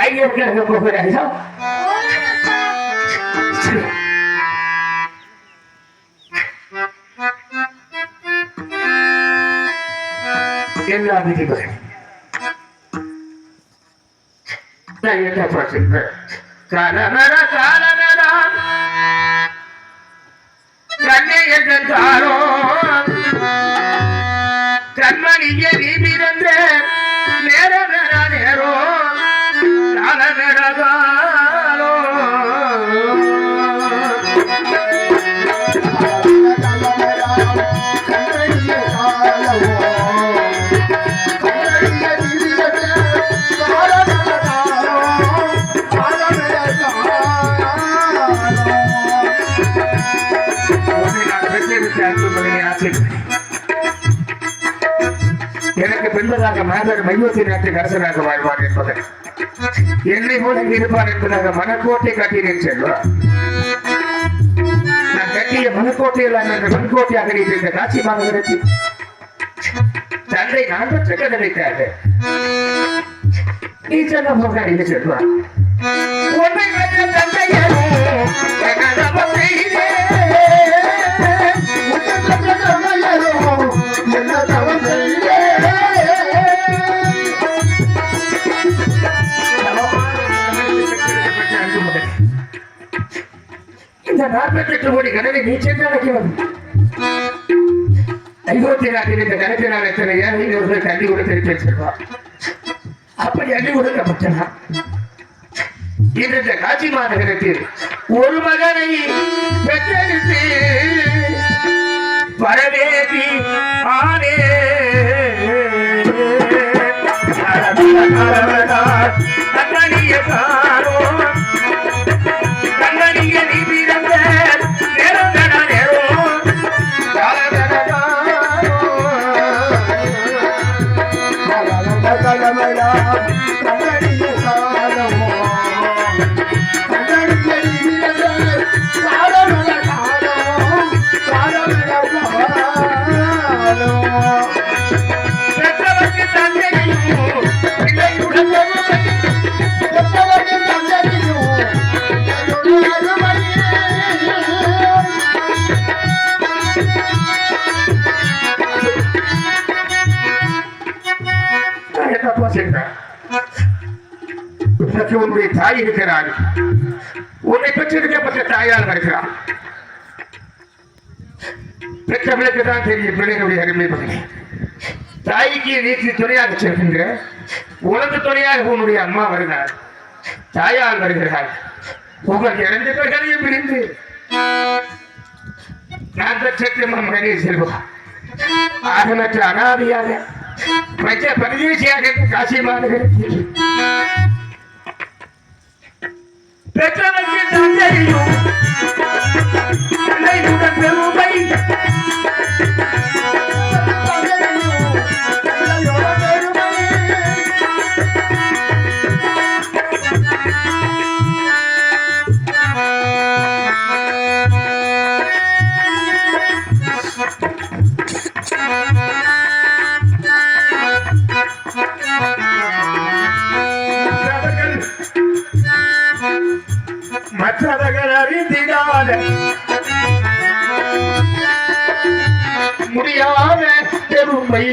ஐயருக்கு போகிறாயா? எல்லா விதிகள் என்ன பிரச்சனை? காலமர காலமரம் கண்ணே என்றாரோ கண்மணிய நீ பிறந்த நேரம் நேரோ காலமரகாலோ எனக்கு பின்பதாக மாதர் மையோத்தி நாட்டு அரசனாக வாழ்வார் என்பதை என்னை போல இருப்பார் என்பதாக மனக்கோட்டை கட்டினேன் செல்வார். நான் கட்டிய மனக்கோட்டையில் அந்த மண்கோட்டையாக இந்த காட்சி மாநகரத்தில் தந்தை நான் பெற்ற கதவைக்காக நீ செல்ல போக செல்வார். உன்னை தந்தையே இந்த 48 கோடி கடனை நீ சென்று அடைக்கிறது. ஐரோப்பிய நாட்டில் இந்த கணக்கு நான் எத்தனை ஏழைகள் கல்வி கொடுத்திருப்பேன் செல்வார். அப்படி அள்ளி கொடுக்கப்பட்டனா இந்த காட்சி மாநகரத்தில் ஒரு மகனை பெற்றெடுத்து வரவேற்றி ஆனே கண்ணனிய காரோ கண்ணனிய நீ பிறந்த நேரம் நேரோ உன்னுடைய தாய் இருக்கிறார். உன்னை பெற்றிருக்கப்பட்ட தாயால் வருகிறார். பெற்றவர்களுக்கு தான் தெரியும் பிள்ளைகளுடைய அருமை மகனே. தாய்க்கு நீக்கு துணையாக செல்கின்ற உனக்கு துணையாக உன்னுடைய அம்மா வருகிறார். தாயால் வருகிறார். உங்கள் இறந்த பிறகையும் பிரிந்து நான் பெற்ற மகனே செல்வா ஆகமற்ற அனாதையாக மற்ற பரதேசியாக காசி மாநகரத்தில் பெற்றவர்கள் தந்தையும் பெருமை மற்றவர்கள் அறிந்திடாத முடியாத பெருமை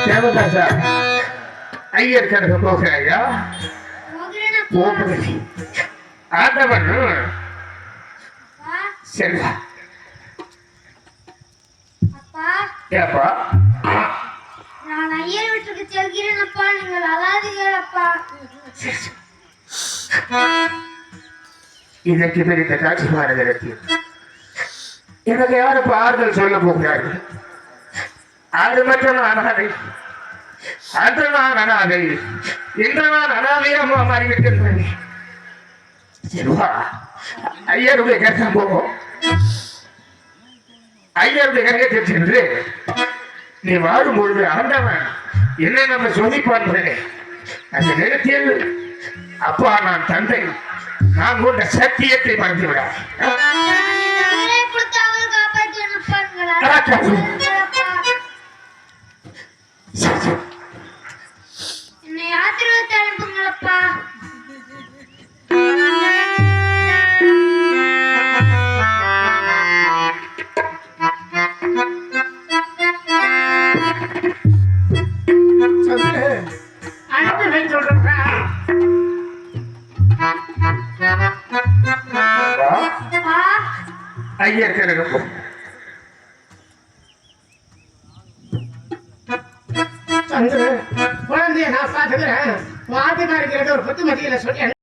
தேவதாசா ஐயர் கணக்கு போகிறாயா? ஆண்டவன் செல்வா ஏப்பா நான் ஐயர் வீட்டுக்கு செல்கிறேன் அப்பா. நீங்கள் அழாதீர்கள் அப்பா. இதற்கு பேர் இந்த காட்சி மாநகரத்தில் எனக்கு யாரும் ஆறுதல் சொல்ல போகிறார்கள். அது மட்டும் அனாதை அன்று நான் அனாதை இன்று நான் அனாதையாக மாறிவிட்டேன். ஐயருடைய கருத்தம் போவோம். ஐயருடைய கருத்தை சென்று நீ வாழும் பொழுது ஆண்டவன் என்ன நம்ம சொல்லி பார்த்தேன் அந்த நேரத்தில் அப்பா நான் தந்தை நான் கொண்ட சத்தியத்தை மறந்து விட உயிரை கொடுத்தாவது காப்பாற்றணும்ப்பா எங்களால். என்னை ஆசீர்வாதத்தை அனுப்புங்களப்பா. அனுப்பி சொல்றேன் அப்பா, ஐயர் கிடக்கும்